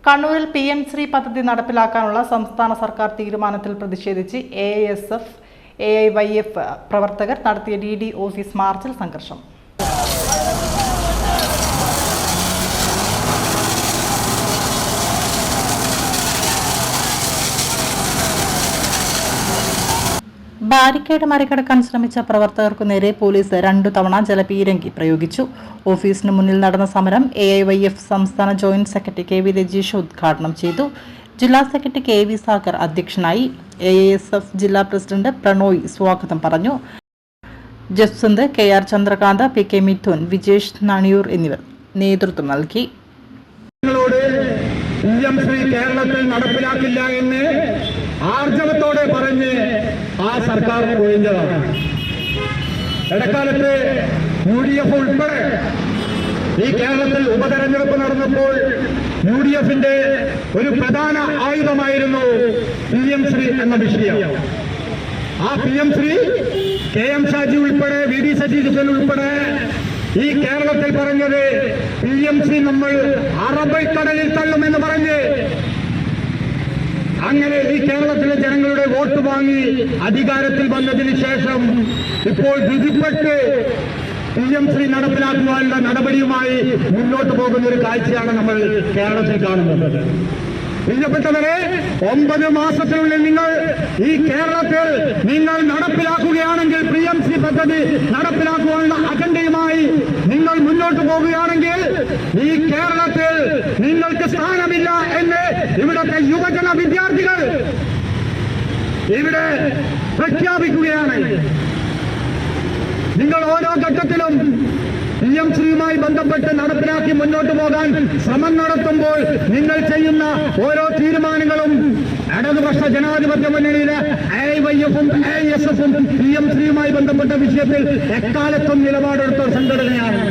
കണ്ണൂരിൽ PM ശ്രീ പദ്ധതി നടപ്പിലാക്കാനുള്ള സംസ്ഥാന സർക്കാർ തീരുമാനത്തിൽ പ്രതിഷേധിച്ച് AISF, AIYF പ്രവർത്തകർ നടത്തിയ DD ഓഫീസ് മാർച്ചിൽ സംഘർഷം. ബാരിക്കേഡ് മറികടക്കാൻ ശ്രമിച്ച പ്രവർത്തകർക്കു നേരെ പോലീസ് 2 തവണ ജലപീരങ്കി പ്രയോഗിച്ചു. ഓഫീസിന് മുന്നിൽ നടന്ന സമരം AIYF സംസ്ഥാന ജോയിന്റ് സെക്രട്ടറി KV രജീഷ് ഉദ്ഘാടനം ചെയ്തു. ജില്ലാ സെക്രട്ടറി KV സാഗർ അധ്യക്ഷനായി. AISF ജില്ലാ പ്രസിഡന്റ് പ്രണോയ് സ്വാഗതം പറഞ്ഞു. ജസ്വന്ത്, KR ചന്ദ്രകാന്ത്, PK മിഥുൻ, വിജേഷ് നാണിയൂർ എന്നിവർ നേതൃത്വം നൽകി. കേരളത്തിൽ നടപ്പിലാക്കില്ല എന്ന് ആർജവത്തോടെ പറഞ്ഞ് ആ സർക്കാർ ഒഴിഞ്ഞതാണ്. ഇടക്കാലത്ത് UDF ഉൾപ്പെടെ ഈ കേരളത്തിൽ ഉപതെരഞ്ഞെടുപ്പ് നടന്നപ്പോൾ UDFന്റെ ഒരു പ്രധാന ആയുധമായിരുന്നു PM ശ്രീ എന്ന വിഷയം. ആ PM ശ്രീ KM ഷാജി ഉൾപ്പെടെ VD സതീശൻ ഉൾപ്പെടെ ഈ കേരളത്തിൽ പറഞ്ഞത് PM ശ്രീ നമ്മൾ അറബിക്കടലിൽ തള്ളുമെന്ന് പറഞ്ഞ് അങ്ങനെ ഈ കേരളത്തിലെ ജനങ്ങളുടെ വോട്ട് വാങ്ങി അധികാരത്തിൽ വന്നതിന് ശേഷം ഇപ്പോൾ വിധിപ്പെട്ട് PM ശ്രീ നടപ്പിലാക്കുവാനുള്ള നടപടിയുമായി മുന്നോട്ട് പോകുന്ന ഒരു കാഴ്ചയാണ് നമ്മൾ കേരളത്തിൽ കാണുന്നത്. പ്രിയപ്പെട്ടവരെ, 9 മാസത്തിനുള്ളിൽ നിങ്ങൾ ഈ കേരളത്തിൽ നിങ്ങൾ നടപ്പിലാക്കുകയാണെങ്കിൽ, PM ശ്രീ പദ്ധതി നടപ്പിലാക്കുവാനുള്ള അജണ്ടയുമായി നിങ്ങൾ മുന്നോട്ട് പോകുകയാണെങ്കിൽ ഈ കേരളത്തിൽ നിങ്ങൾക്ക് സ്ഥാനമില്ല എന്ന് ഇവിടുത്തെ യുവജന വിദ്യാർത്ഥികൾ ഇവിടെ പ്രഖ്യാപിക്കുകയാണ്. നിങ്ങൾ ഓരോ ഘട്ടത്തിലും PM ശ്രീയുമായി ബന്ധപ്പെട്ട് നടപ്പിലാക്കി മുന്നോട്ട് പോകാൻ ശ്രമം നടത്തുമ്പോൾ നിങ്ങൾ ചെയ്യുന്ന ഓരോ തീരുമാനങ്ങളും ഇടതുപക്ഷ ജനാധിപത്യ മുന്നണിയിലെ AIYF-ഉം AISF-ഉം PM ശ്രീയുമായി ബന്ധപ്പെട്ട വിഷയത്തിൽ എക്കാലത്തും നിലപാടെടുത്ത സംഘടനയാണ്.